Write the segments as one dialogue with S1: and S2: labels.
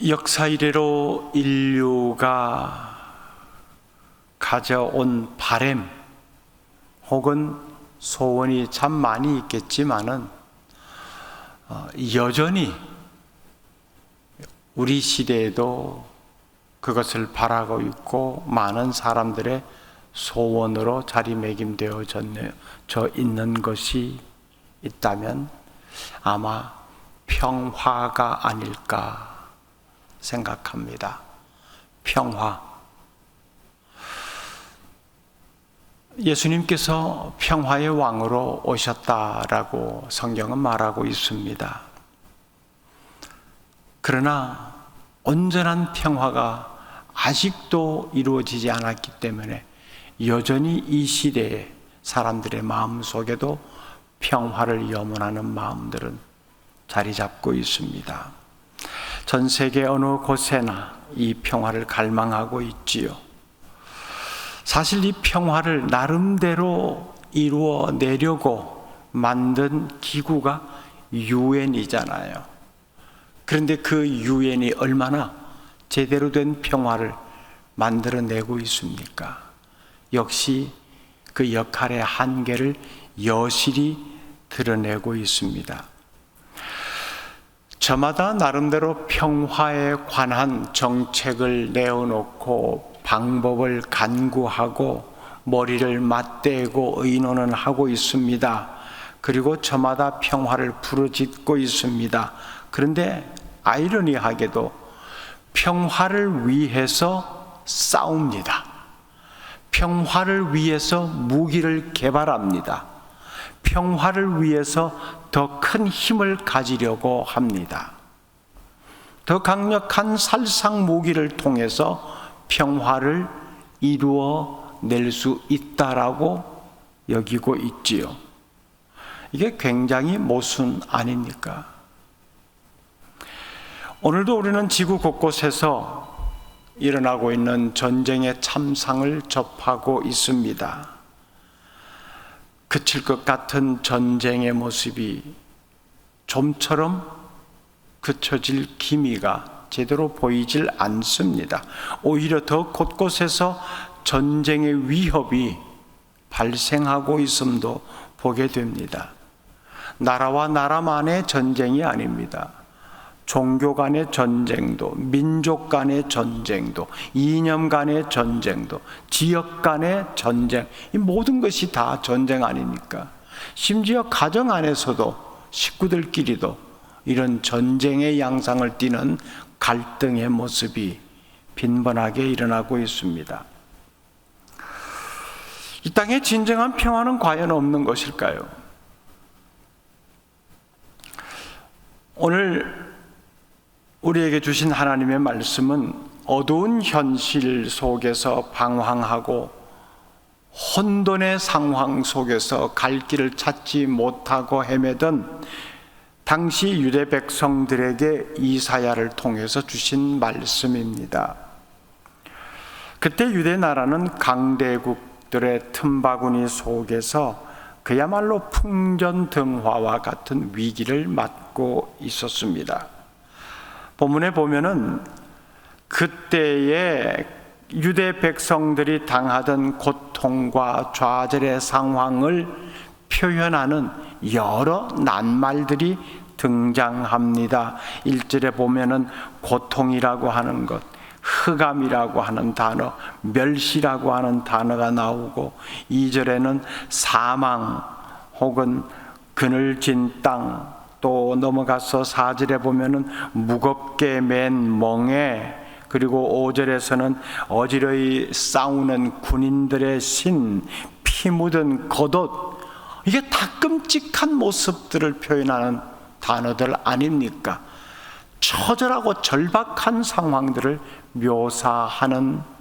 S1: 역사 이래로 인류가 가져온 바램 혹은 소원이 참 많이 있겠지만은 여전히 우리 시대에도 그것을 바라고 있고 많은 사람들의 소원으로 자리매김되어져 있는 것이 있다면 아마 평화가 아닐까 생각합니다. 평화. 예수님께서 평화의 왕으로 오셨다라고 성경은 말하고 있습니다. 그러나 온전한 평화가 아직도 이루어지지 않았기 때문에 여전히 이 시대에 사람들의 마음속에도 평화를 염원하는 마음들은 자리 잡고 있습니다. 전 세계 어느 곳에나 이 평화를 갈망하고 있지요. 사실 이 평화를 나름대로 이루어내려고 만든 기구가 유엔이잖아요. 그런데 그 유엔이 얼마나 제대로 된 평화를 만들어내고 있습니까? 역시 그 역할의 한계를 여실히 드러내고 있습니다. 저마다 나름대로 평화에 관한 정책을 내어놓고 방법을 간구하고 머리를 맞대고 의논은 하고 있습니다. 그리고 저마다 평화를 부르짖고 있습니다. 그런데 아이러니하게도 평화를 위해서 싸웁니다. 평화를 위해서 무기를 개발합니다. 평화를 위해서 더 큰 힘을 가지려고 합니다. 더 강력한 살상 무기를 통해서 평화를 이루어낼 수 있다라고 여기고 있지요. 이게 굉장히 모순 아닙니까? 오늘도 우리는 지구 곳곳에서 일어나고 있는 전쟁의 참상을 접하고 있습니다. 그칠 것 같은 전쟁의 모습이 좀처럼 그쳐질 기미가 제대로 보이질 않습니다. 오히려 더 곳곳에서 전쟁의 위협이 발생하고 있음도 보게 됩니다. 나라와 나라만의 전쟁이 아닙니다. 종교 간의 전쟁도, 민족 간의 전쟁도, 이념 간의 전쟁도, 지역 간의 전쟁, 이 모든 것이 다 전쟁 아닙니까? 심지어 가정 안에서도 식구들끼리도 이런 전쟁의 양상을 띠는 갈등의 모습이 빈번하게 일어나고 있습니다. 이 땅의 진정한 평화는 과연 없는 것일까요? 오늘 우리에게 주신 하나님의 말씀은 어두운 현실 속에서 방황하고 혼돈의 상황 속에서 갈 길을 찾지 못하고 헤매던 당시 유대 백성들에게 이사야를 통해서 주신 말씀입니다. 그때 유대 나라는 강대국들의 틈바구니 속에서 그야말로 풍전등화와 같은 위기를 맞고 있었습니다. 본문에 보면은 그때의 유대 백성들이 당하던 고통과 좌절의 상황을 표현하는 여러 낱말들이 등장합니다. 1절에 보면은 고통이라고 하는 것, 흑암이라고 하는 단어, 멸시라고 하는 단어가 나오고 2절에는 사망 혹은 그늘진 땅, 또 넘어가서 4절에 보면은 무겁게 맨 멍에, 그리고 5절에서는 어지러이 싸우는 군인들의 신, 피 묻은 겉옷, 이게 다 끔찍한 모습들을 표현하는 단어들 아닙니까? 처절하고 절박한 상황들을 묘사하는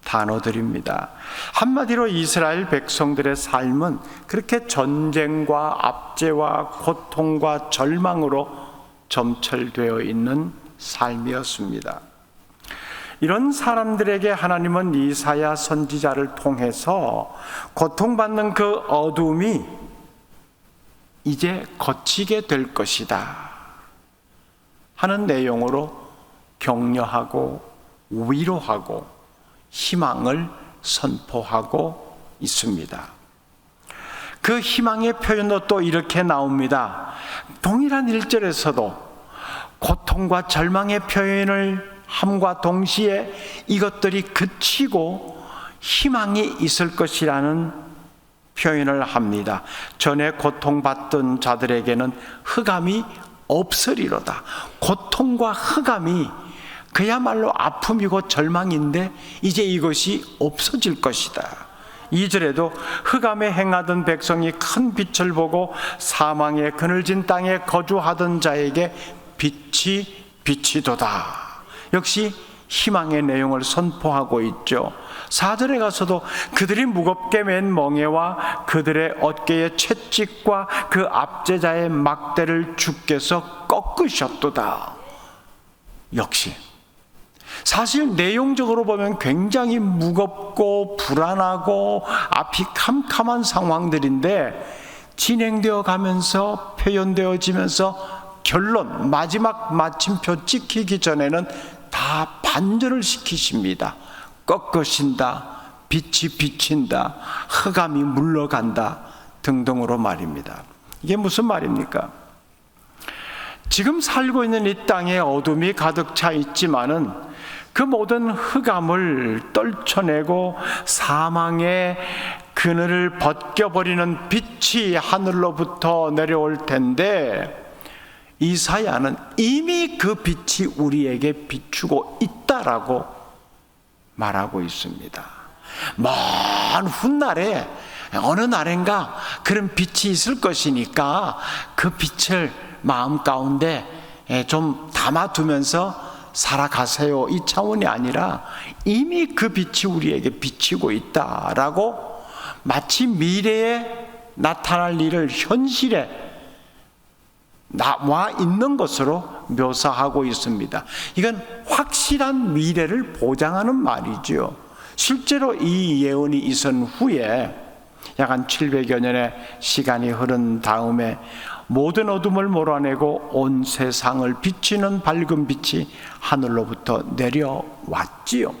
S1: 단어들입니다. 한마디로 이스라엘 백성들의 삶은 그렇게 전쟁과 압제와 고통과 절망으로 점철되어 있는 삶이었습니다. 이런 사람들에게 하나님은 이사야 선지자를 통해서 고통받는 그 어둠이 이제 거치게 될 것이다 하는 내용으로 격려하고 위로하고 희망을 선포하고 있습니다. 그 희망의 표현도 또 이렇게 나옵니다. 동일한 1절에서도 고통과 절망의 표현을 함과 동시에 이것들이 그치고 희망이 있을 것이라는 표현을 합니다. 전에 고통받던 자들에게는 흑암이 없으리로다. 고통과 흑암이 그야말로 아픔이고 절망인데 이제 이것이 없어질 것이다. 2절에도 흑암에 행하던 백성이 큰 빛을 보고 사망의 그늘진 땅에 거주하던 자에게 빛이 비치도다. 역시 희망의 내용을 선포하고 있죠. 4절에 가서도 그들이 무겁게 맨 멍에와 그들의 어깨의 채찍과 그 압제자의 막대를 주께서 꺾으셨도다. 역시 사실 내용적으로 보면 굉장히 무겁고 불안하고 앞이 캄캄한 상황들인데 진행되어 가면서 표현되어지면서 결론, 마지막 마침표 찍히기 전에는 다 반전을 시키십니다. 꺾으신다, 빛이 비친다, 흑암이 물러간다 등등으로 말입니다. 이게 무슨 말입니까? 지금 살고 있는 이 땅에 어둠이 가득 차 있지만은 그 모든 흑암을 떨쳐내고 사망의 그늘을 벗겨버리는 빛이 하늘로부터 내려올 텐데 이사야는 이미 그 빛이 우리에게 비추고 있다라고 말하고 있습니다. 먼 훗날에 어느 날인가 그런 빛이 있을 것이니까 그 빛을 마음 가운데 좀 담아두면서 살아가세요, 이 차원이 아니라 이미 그 빛이 우리에게 비치고 있다라고 마치 미래에 나타날 일을 현실에 나와 있는 것으로 묘사하고 있습니다. 이건 확실한 미래를 보장하는 말이죠. 실제로 이 예언이 있은 후에 약 한 700여 년의 시간이 흐른 다음에 모든 어둠을 몰아내고 온 세상을 비치는 밝은 빛이 하늘로부터 내려왔지요.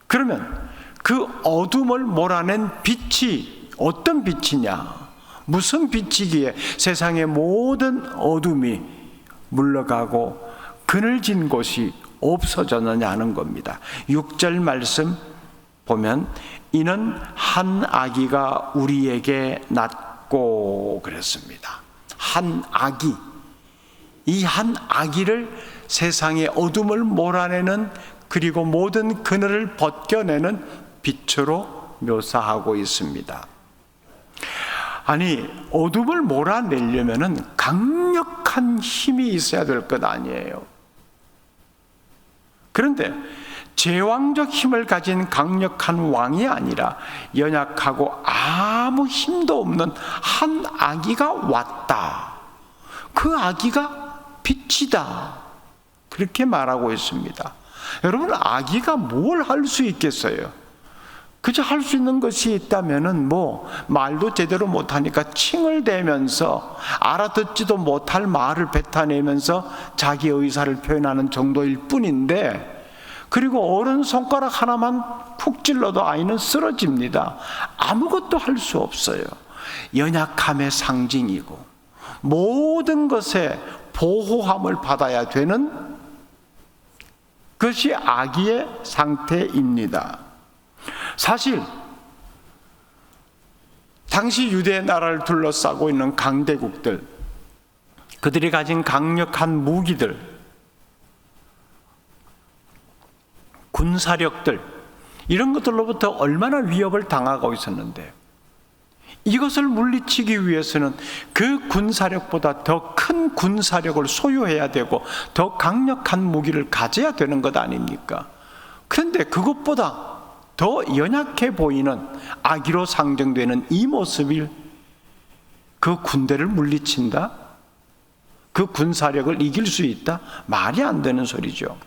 S1: 그러면 그 어둠을 몰아낸 빛이 어떤 빛이냐? 무슨 빛이기에 세상의 모든 어둠이 물러가고 그늘진 곳이 없어졌느냐는 겁니다. 6절 말씀 보면 이는 한 아기가 우리에게 낳고 그랬습니다. 한 아기, 이 한 아기를 세상의 어둠을 몰아내는 그리고 모든 그늘을 벗겨내는 빛으로 묘사하고 있습니다. 아니, 어둠을 몰아내려면 강력한 힘이 있어야 될 것 아니에요. 그런데 제왕적 힘을 가진 강력한 왕이 아니라 연약하고 아무 힘도 없는 한 아기가 왔다. 그 아기가 빛이다. 그렇게 말하고 있습니다. 여러분, 아기가 뭘 할 수 있겠어요? 그저 할 수 있는 것이 있다면은 말도 제대로 못하니까 칭을 대면서 알아듣지도 못할 말을 뱉어내면서 자기 의사를 표현하는 정도일 뿐인데, 그리고 어른 손가락 하나만 푹 찔러도 아이는 쓰러집니다. 아무것도 할 수 없어요. 연약함의 상징이고 모든 것에 보호함을 받아야 되는 것이 아기의 상태입니다. 사실 당시 유대 나라를 둘러싸고 있는 강대국들, 그들이 가진 강력한 무기들, 군사력들, 이런 것들로부터 얼마나 위협을 당하고 있었는데, 이것을 물리치기 위해서는 그 군사력보다 더 큰 군사력을 소유해야 되고 더 강력한 무기를 가져야 되는 것 아닙니까? 그런데 그것보다 더 연약해 보이는 아기로 상정되는 이 모습이 그 군대를 물리친다? 그 군사력을 이길 수 있다? 말이 안 되는 소리죠.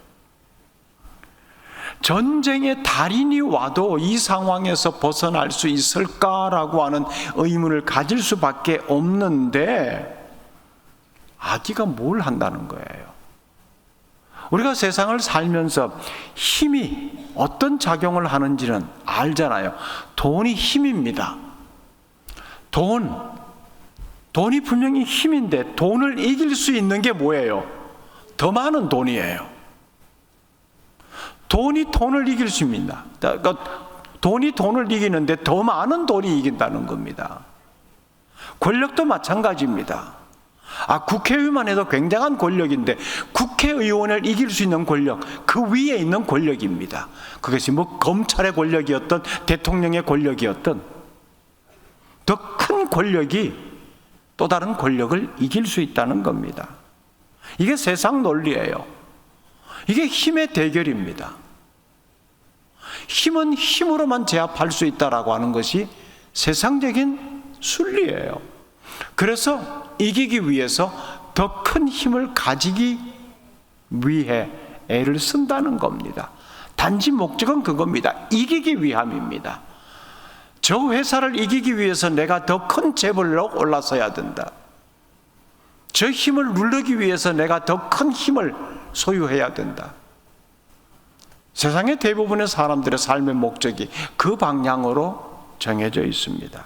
S1: 전쟁의 달인이 와도 이 상황에서 벗어날 수 있을까라고 하는 의문을 가질 수밖에 없는데, 아기가 뭘 한다는 거예요? 우리가 세상을 살면서 힘이 어떤 작용을 하는지는 알잖아요. 돈이 힘입니다. 돈이 분명히 힘인데 돈을 이길 수 있는 게 뭐예요? 더 많은 돈이에요. 돈이 돈을 이길 수 있습니다. 그러니까 돈이 돈을 이기는데 더 많은 돈이 이긴다는 겁니다. 권력도 마찬가지입니다. 국회의원만 해도 굉장한 권력인데 국회의원을 이길 수 있는 권력, 그 위에 있는 권력입니다. 그것이 검찰의 권력이었던 대통령의 권력이었던 더 큰 권력이 또 다른 권력을 이길 수 있다는 겁니다. 이게 세상 논리예요. 이게 힘의 대결입니다. 힘은 힘으로만 제압할 수 있다라고 하는 것이 세상적인 순리예요. 그래서 이기기 위해서 더 큰 힘을 가지기 위해 애를 쓴다는 겁니다. 단지 목적은 그겁니다. 이기기 위함입니다. 저 회사를 이기기 위해서 내가 더 큰 재벌로 올라서야 된다. 저 힘을 누르기 위해서 내가 더 큰 힘을 소유해야 된다. 세상의 대부분의 사람들의 삶의 목적이 그 방향으로 정해져 있습니다.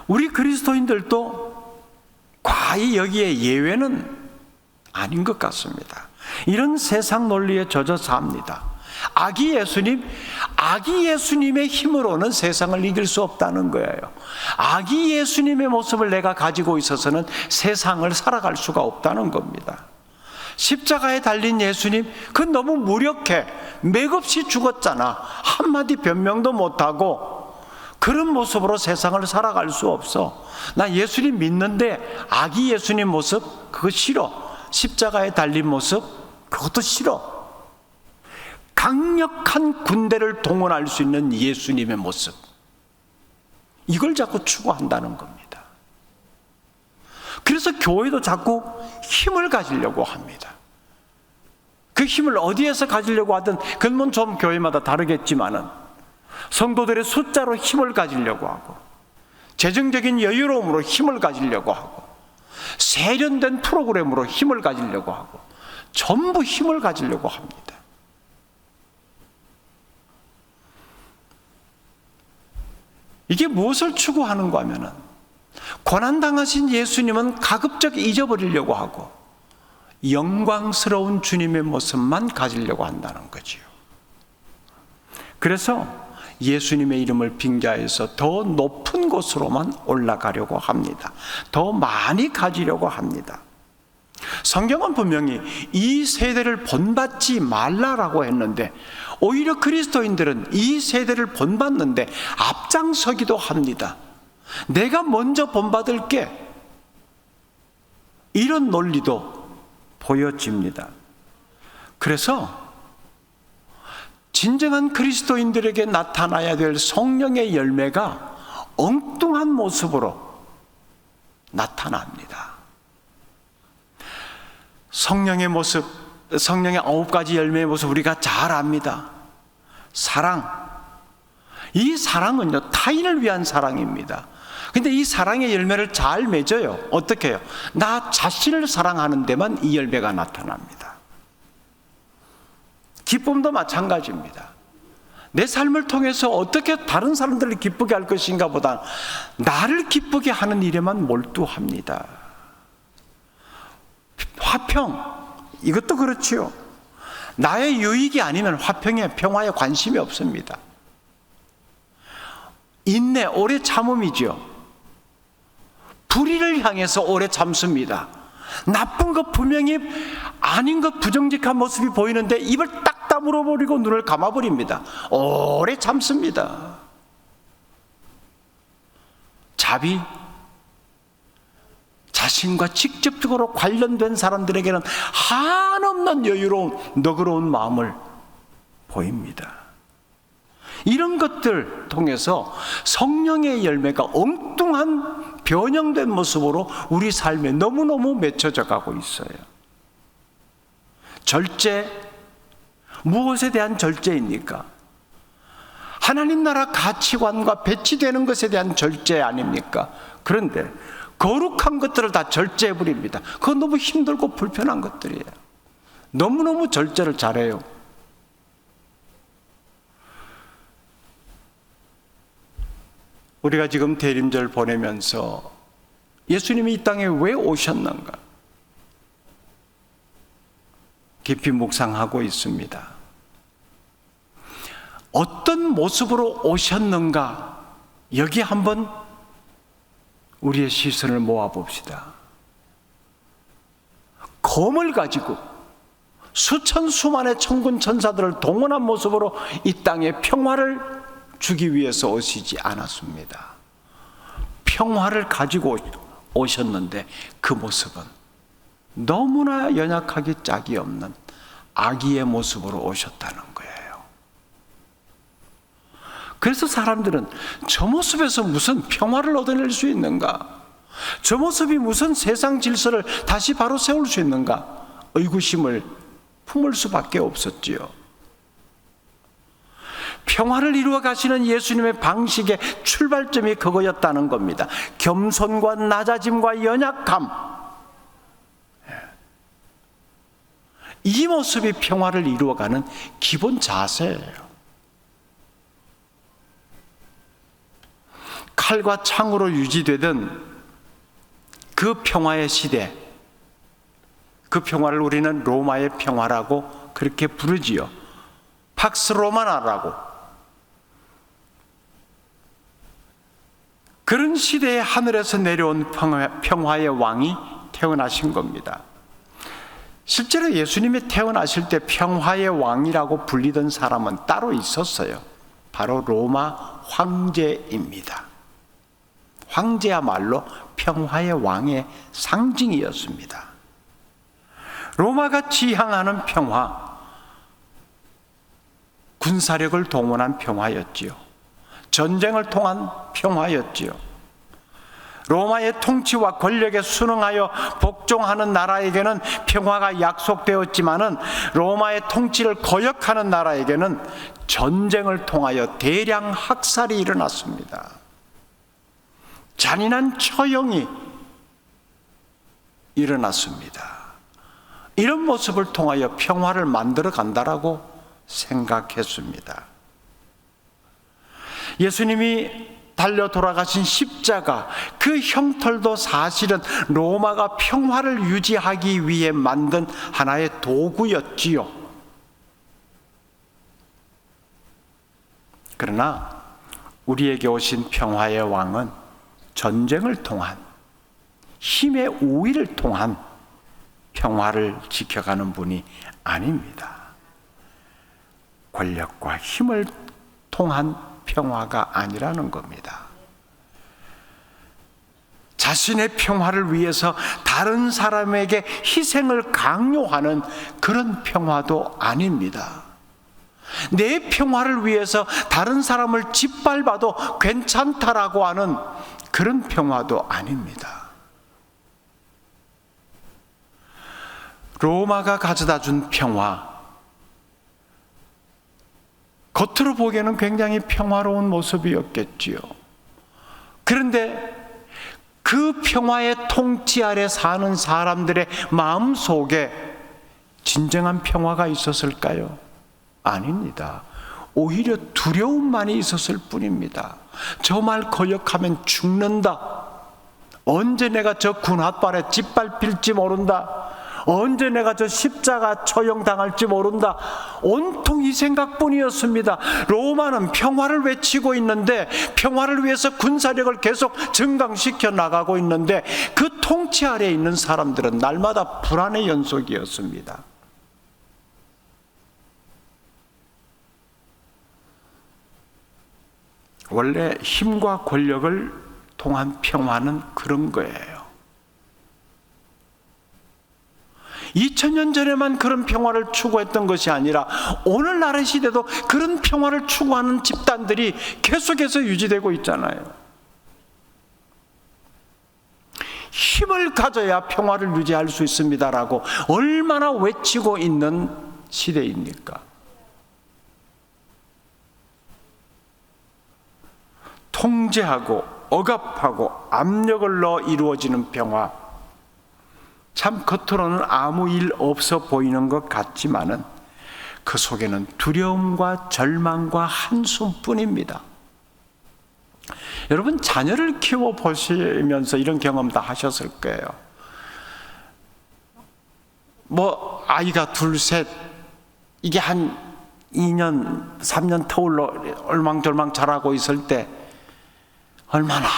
S1: 우리 그리스도인들도 과히 여기에 예외는 아닌 것 같습니다. 이런 세상 논리에 젖어 삽니다. 아기 예수님의 힘으로는 세상을 이길 수 없다는 거예요. 아기 예수님의 모습을 내가 가지고 있어서는 세상을 살아갈 수가 없다는 겁니다. 십자가에 달린 예수님, 그 너무 무력해. 맥없이 죽었잖아. 한마디 변명도 못하고 그런 모습으로 세상을 살아갈 수 없어. 나 예수님 믿는데 아기 예수님 모습 그거 싫어. 십자가에 달린 모습 그것도 싫어. 강력한 군대를 동원할 수 있는 예수님의 모습, 이걸 자꾸 추구한다는 겁니다. 그래서 교회도 자꾸 힘을 가지려고 합니다. 그 힘을 어디에서 가지려고 하든 그건 좀 교회마다 다르겠지만은 성도들의 숫자로 힘을 가지려고 하고 재정적인 여유로움으로 힘을 가지려고 하고 세련된 프로그램으로 힘을 가지려고 하고 전부 힘을 가지려고 합니다. 이게 무엇을 추구하는가 하면은 고난당하신 예수님은 가급적 잊어버리려고 하고 영광스러운 주님의 모습만 가지려고 한다는 거지요. 그래서 예수님의 이름을 빙자해서 더 높은 곳으로만 올라가려고 합니다. 더 많이 가지려고 합니다. 성경은 분명히 이 세대를 본받지 말라라고 했는데 오히려 그리스도인들은 이 세대를 본받는데 앞장서기도 합니다. 내가 먼저 본받을게, 이런 논리도 보여집니다. 그래서 진정한 그리스도인들에게 나타나야 될 성령의 열매가 엉뚱한 모습으로 나타납니다. 성령의 모습, 성령의 9가지 열매의 모습 우리가 잘 압니다. 사랑, 이 사랑은요 타인을 위한 사랑입니다. 근데 이 사랑의 열매를 잘 맺어요. 어떻게 해요? 나 자신을 사랑하는 데만 이 열매가 나타납니다. 기쁨도 마찬가지입니다. 내 삶을 통해서 어떻게 다른 사람들을 기쁘게 할 것인가 보다 나를 기쁘게 하는 일에만 몰두합니다. 화평, 이것도 그렇지요. 나의 유익이 아니면 화평에, 평화에 관심이 없습니다. 인내, 오래 참음이죠. 불의를 향해서 오래 참습니다. 나쁜 것 분명히 아닌 것 부정직한 모습이 보이는데 입을 딱 다물어 버리고 눈을 감아 버립니다. 오래 참습니다. 자비, 자신과 직접적으로 관련된 사람들에게는 한없는 여유로운 너그러운 마음을 보입니다. 이런 것들 통해서 성령의 열매가 엉뚱한 변형된 모습으로 우리 삶에 너무너무 맺혀져 가고 있어요. 절제, 무엇에 대한 절제입니까? 하나님 나라 가치관과 배치되는 것에 대한 절제 아닙니까? 그런데 거룩한 것들을 다 절제해 버립니다. 그건 너무 힘들고 불편한 것들이에요. 너무너무 절제를 잘해요. 우리가 지금 대림절 보내면서 예수님이 이 땅에 왜 오셨는가 깊이 묵상하고 있습니다. 어떤 모습으로 오셨는가, 여기 한번 우리의 시선을 모아봅시다. 검을 가지고 수천 수만의 천군 천사들을 동원한 모습으로 이 땅에 평화를 주기 위해서 오시지 않았습니다. 평화를 가지고 오셨는데 그 모습은 너무나 연약하기 짝이 없는 아기의 모습으로 오셨다는 거예요. 그래서 사람들은 저 모습에서 무슨 평화를 얻어낼 수 있는가? 저 모습이 무슨 세상 질서를 다시 바로 세울 수 있는가? 의구심을 품을 수밖에 없었지요. 평화를 이루어 가시는 예수님의 방식의 출발점이 그거였다는 겁니다. 겸손과 낮아짐과 연약함, 이 모습이 평화를 이루어가는 기본 자세예요. 칼과 창으로 유지되던 그 평화의 시대, 그 평화를 우리는 로마의 평화라고 그렇게 부르지요. 팍스 로마나라고. 그런 시대의 하늘에서 내려온 평화의 왕이 태어나신 겁니다. 실제로 예수님이 태어나실 때 평화의 왕이라고 불리던 사람은 따로 있었어요. 바로 로마 황제입니다. 황제야말로 평화의 왕의 상징이었습니다. 로마가 지향하는 평화, 군사력을 동원한 평화였지요. 전쟁을 통한 평화였지요. 로마의 통치와 권력에 순응하여 복종하는 나라에게는 평화가 약속되었지만은 로마의 통치를 거역하는 나라에게는 전쟁을 통하여 대량 학살이 일어났습니다. 잔인한 처형이 일어났습니다. 이런 모습을 통하여 평화를 만들어 간다라고 생각했습니다. 예수님이 달려 돌아가신 십자가, 그 형털도 사실은 로마가 평화를 유지하기 위해 만든 하나의 도구였지요. 그러나 우리에게 오신 평화의 왕은 전쟁을 통한, 힘의 우위를 통한 평화를 지켜가는 분이 아닙니다. 권력과 힘을 통한 평화가 아니라는 겁니다. 자신의 평화를 위해서 다른 사람에게 희생을 강요하는 그런 평화도 아닙니다. 내 평화를 위해서 다른 사람을 짓밟아도 괜찮다라고 하는 그런 평화도 아닙니다. 로마가 가져다 준 평화, 겉으로 보기에는 굉장히 평화로운 모습이었겠지요. 그런데 그 평화의 통치 아래 사는 사람들의 마음 속에 진정한 평화가 있었을까요? 아닙니다. 오히려 두려움만이 있었을 뿐입니다. 저 말 거역하면 죽는다. 언제 내가 저 군홧발에 짓밟힐지 모른다. 언제 내가 저 십자가 처형당할지 모른다. 온통 이 생각뿐이었습니다. 로마는 평화를 외치고 있는데, 평화를 위해서 군사력을 계속 증강시켜 나가고 있는데, 그 통치 아래에 있는 사람들은 날마다 불안의 연속이었습니다. 원래 힘과 권력을 통한 평화는 그런 거예요. 2000년 전에만 그런 평화를 추구했던 것이 아니라 오늘날의 시대도 그런 평화를 추구하는 집단들이 계속해서 유지되고 있잖아요. 힘을 가져야 평화를 유지할 수 있습니다라고 얼마나 외치고 있는 시대입니까? 통제하고 억압하고 압력을 넣어 이루어지는 평화, 참 겉으로는 아무 일 없어 보이는 것 같지만은 그 속에는 두려움과 절망과 한숨뿐입니다. 여러분, 자녀를 키워보시면서 이런 경험 다 하셨을 거예요. 아이가 둘, 셋, 이게 한 2년, 3년 터울러 얼망졸망 자라고 있을 때 얼마나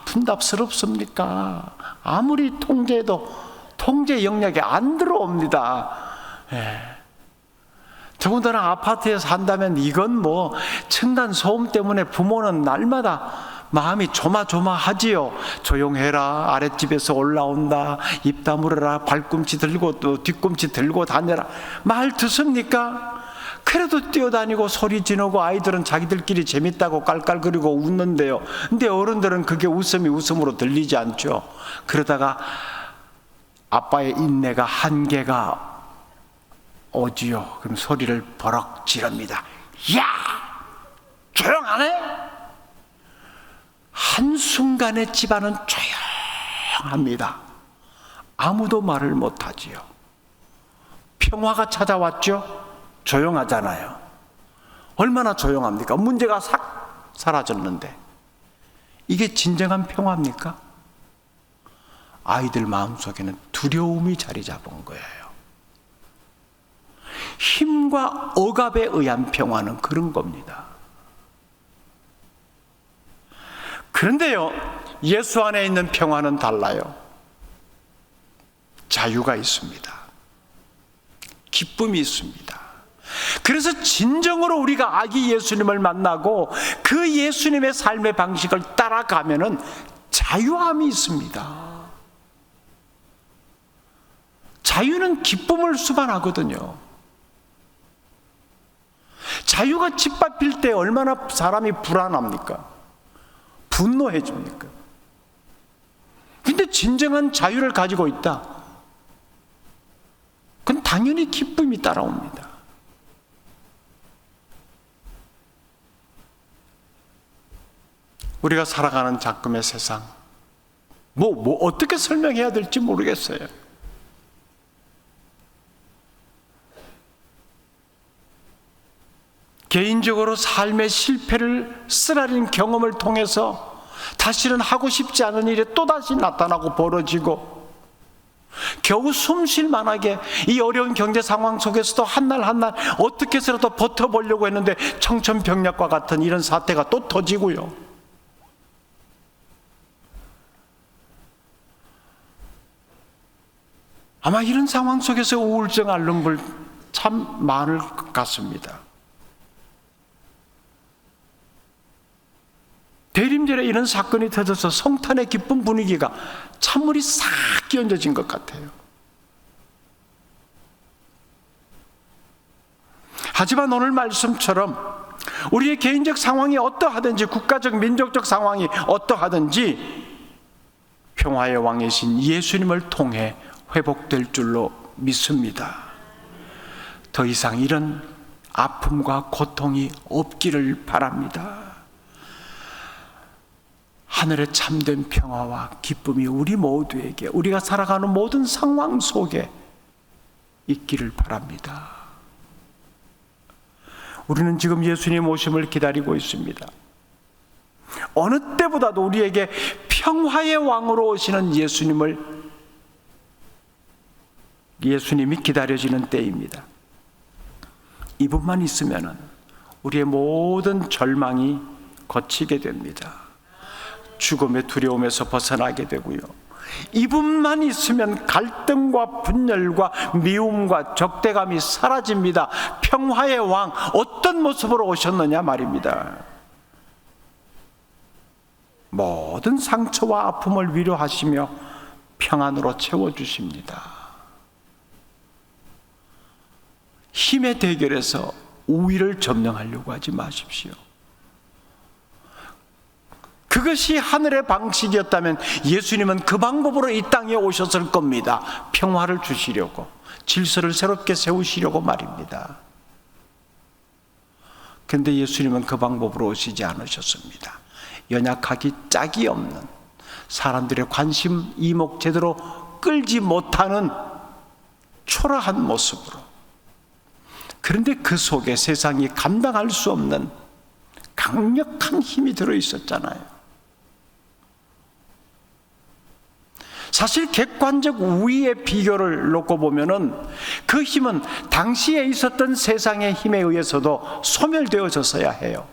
S1: 분답스럽습니까? 아무리 통제해도 통제 영역에 안 들어옵니다. 더군다나 아파트에 산다면 이건 층간 소음 때문에 부모는 날마다 마음이 조마조마하지요. 조용해라, 아랫집에서 올라온다, 입 다물어라, 발꿈치 들고 또 뒤꿈치 들고 다녀라. 말 듣습니까? 그래도 뛰어다니고 소리 지르고 아이들은 자기들끼리 재밌다고 깔깔거리고 웃는데요. 근데 어른들은 그게 웃음이 웃음으로 들리지 않죠. 그러다가 아빠의 인내가 한계가 오지요. 그럼 소리를 버럭 지릅니다. 야! 조용 안 해? 한순간에 집안은 조용합니다. 아무도 말을 못하지요. 평화가 찾아왔죠? 조용하잖아요. 얼마나 조용합니까? 문제가 싹 사라졌는데 이게 진정한 평화입니까? 아이들 마음속에는 두려움이 자리 잡은 거예요. 힘과 억압에 의한 평화는 그런 겁니다. 그런데요, 예수 안에 있는 평화는 달라요. 자유가 있습니다. 기쁨이 있습니다. 그래서 진정으로 우리가 아기 예수님을 만나고 그 예수님의 삶의 방식을 따라가면은 자유함이 있습니다. 자유는 기쁨을 수반하거든요. 자유가 짓밟힐 때 얼마나 사람이 불안합니까? 분노해집니까? 근데 진정한 자유를 가지고 있다, 그건 당연히 기쁨이 따라옵니다. 우리가 살아가는 작금의 세상, 어떻게 설명해야 될지 모르겠어요. 개인적으로 삶의 실패를 쓰라린 경험을 통해서 다시는 하고 싶지 않은 일이 또다시 나타나고 벌어지고, 겨우 숨 쉴 만하게 이 어려운 경제 상황 속에서도 한날 한날 어떻게 해서라도 버텨보려고 했는데 청천벽력과 같은 이런 사태가 또 터지고요. 아마 이런 상황 속에서 우울증 앓는 분 참 많을 것 같습니다. 대림절에 이런 사건이 터져서 성탄의 기쁜 분위기가 찬물이 싹 끼얹어진 것 같아요. 하지만 오늘 말씀처럼 우리의 개인적 상황이 어떠하든지, 국가적 민족적 상황이 어떠하든지 평화의 왕이신 예수님을 통해 회복될 줄로 믿습니다. 더 이상 이런 아픔과 고통이 없기를 바랍니다. 하늘의 참된 평화와 기쁨이 우리 모두에게, 우리가 살아가는 모든 상황 속에 있기를 바랍니다. 우리는 지금 예수님 오심을 기다리고 있습니다. 어느 때보다도 우리에게 평화의 왕으로 오시는 예수님이 기다려지는 때입니다. 이분만 있으면 우리의 모든 절망이 거치게 됩니다. 죽음의 두려움에서 벗어나게 되고요. 이분만 있으면 갈등과 분열과 미움과 적대감이 사라집니다. 평화의 왕, 어떤 모습으로 오셨느냐 말입니다. 모든 상처와 아픔을 위로하시며 평안으로 채워주십니다. 힘의 대결에서 우위를 점령하려고 하지 마십시오. 그것이 하늘의 방식이었다면 예수님은 그 방법으로 이 땅에 오셨을 겁니다. 평화를 주시려고, 질서를 새롭게 세우시려고 말입니다. 그런데 예수님은 그 방법으로 오시지 않으셨습니다. 연약하기 짝이 없는, 사람들의 관심 이목 제대로 끌지 못하는 초라한 모습으로, 그런데 그 속에 세상이 감당할 수 없는 강력한 힘이 들어있었잖아요. 사실 객관적 우위의 비교를 놓고 보면은 그 힘은 당시에 있었던 세상의 힘에 의해서도 소멸되어졌어야 해요.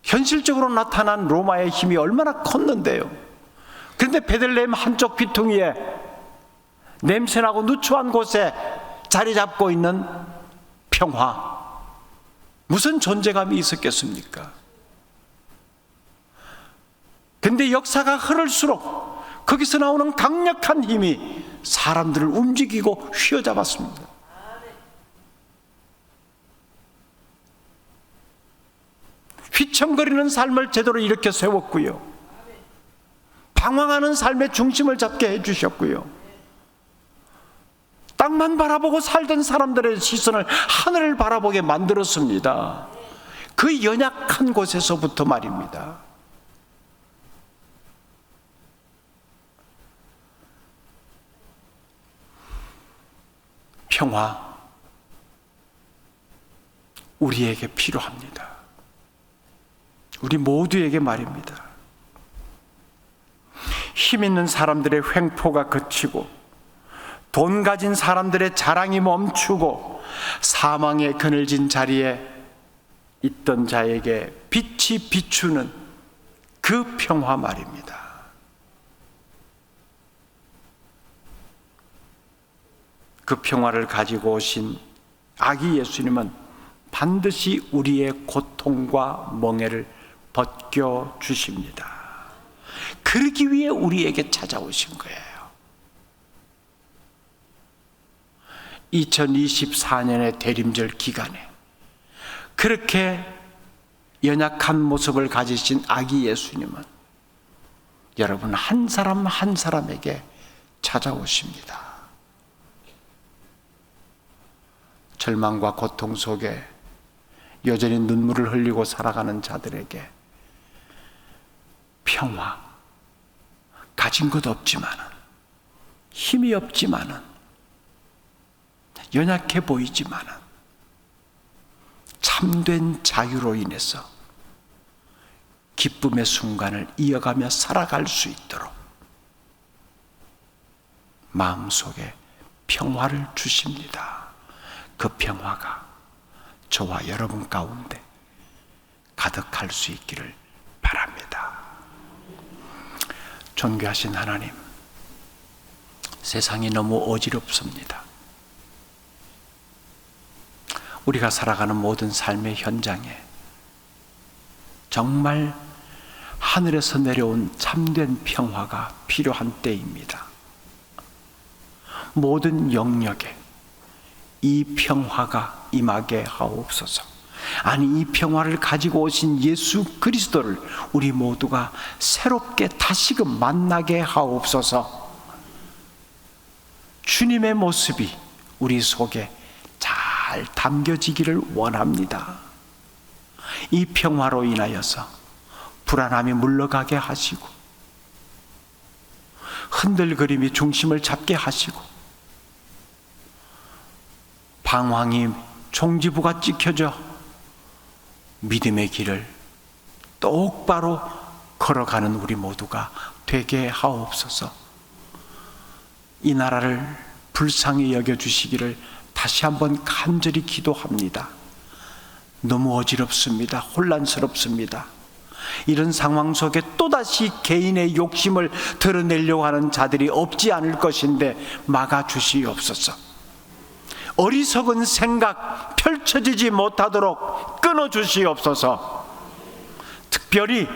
S1: 현실적으로 나타난 로마의 힘이 얼마나 컸는데요. 그런데 베들레헴 한쪽 귀퉁이에 냄새나고 누추한 곳에 자리 잡고 있는 평화, 무슨 존재감이 있었겠습니까? 근데 역사가 흐를수록 거기서 나오는 강력한 힘이 사람들을 움직이고 휘어잡았습니다. 휘청거리는 삶을 제대로 일으켜 세웠고요, 방황하는 삶의 중심을 잡게 해주셨고요, 땅만 바라보고 살던 사람들의 시선을 하늘을 바라보게 만들었습니다. 그 연약한 곳에서부터 말입니다. 평화, 우리에게 필요합니다. 우리 모두에게 말입니다. 힘 있는 사람들의 횡포가 그치고 돈 가진 사람들의 자랑이 멈추고 사망의 그늘진 자리에 있던 자에게 빛이 비추는 그 평화 말입니다. 그 평화를 가지고 오신 아기 예수님은 반드시 우리의 고통과 멍에를 벗겨주십니다. 그러기 위해 우리에게 찾아오신 거예요. 2024년의 대림절 기간에 그렇게 연약한 모습을 가지신 아기 예수님은 여러분 한 사람 한 사람에게 찾아오십니다. 절망과 고통 속에 여전히 눈물을 흘리고 살아가는 자들에게 평화, 가진 것 없지만은, 힘이 없지만은, 연약해 보이지만은 참된 자유로 인해서 기쁨의 순간을 이어가며 살아갈 수 있도록 마음속에 평화를 주십니다. 그 평화가 저와 여러분 가운데 가득할 수 있기를 바랍니다. 존귀하신 하나님, 세상이 너무 어지럽습니다. 우리가 살아가는 모든 삶의 현장에 정말 하늘에서 내려온 참된 평화가 필요한 때입니다. 모든 영역에 이 평화가 임하게 하옵소서. 아니, 이 평화를 가지고 오신 예수 그리스도를 우리 모두가 새롭게 다시금 만나게 하옵소서. 주님의 모습이 우리 속에 잘 담겨지기를 원합니다. 이 평화로 인하여서 불안함이 물러가게 하시고 흔들거림이 중심을 잡게 하시고 방황이 종지부가 찍혀져 믿음의 길을 똑바로 걸어가는 우리 모두가 되게 하옵소서. 이 나라를 불쌍히 여겨주시기를 다시 한번 간절히 기도합니다. 너무 어지럽습니다. 혼란스럽습니다. 이런 상황 속에 또다시 개인의 욕심을 드러내려고 하는 자들이 없지 않을 것인데 막아주시옵소서. 어리석은 생각 펼쳐지지 못하도록 끊어주시옵소서. 특별히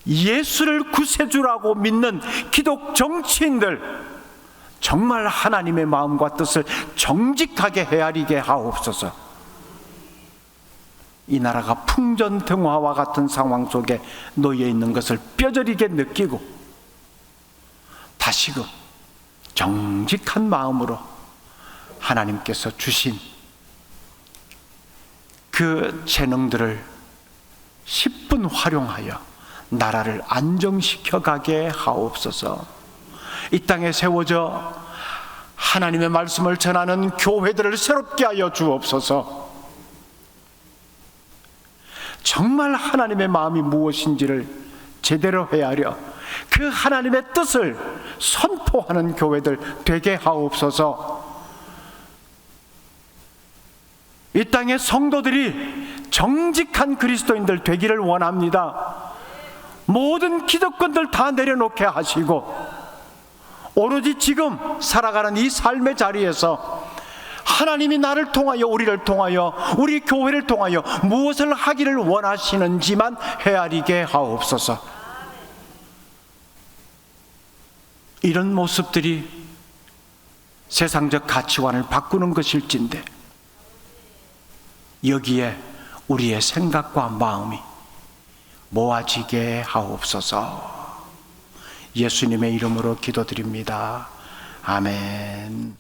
S1: 예수를 구세주라고 믿는 기독 정치인들 정말 하나님의 마음과 뜻을 정직하게 헤아리게 하옵소서. 이 나라가 풍전등화와 같은 상황 속에 놓여 있는 것을 뼈저리게 느끼고 다시금 정직한 마음으로 하나님께서 주신 그 재능들을 10분 활용하여 나라를 안정시켜 가게 하옵소서. 이 땅에 세워져 하나님의 말씀을 전하는 교회들을 새롭게 하여 주옵소서. 정말 하나님의 마음이 무엇인지를 제대로 헤아려 그 하나님의 뜻을 선포하는 교회들 되게 하옵소서. 이 땅의 성도들이 정직한 그리스도인들 되기를 원합니다. 모든 기득권들 다 내려놓게 하시고 오로지 지금 살아가는 이 삶의 자리에서 하나님이 나를 통하여, 우리를 통하여, 우리 교회를 통하여 무엇을 하기를 원하시는지만 헤아리게 하옵소서. 이런 모습들이 세상적 가치관을 바꾸는 것일진데 여기에 우리의 생각과 마음이 모아지게 하옵소서. 예수님의 이름으로 기도드립니다. 아멘.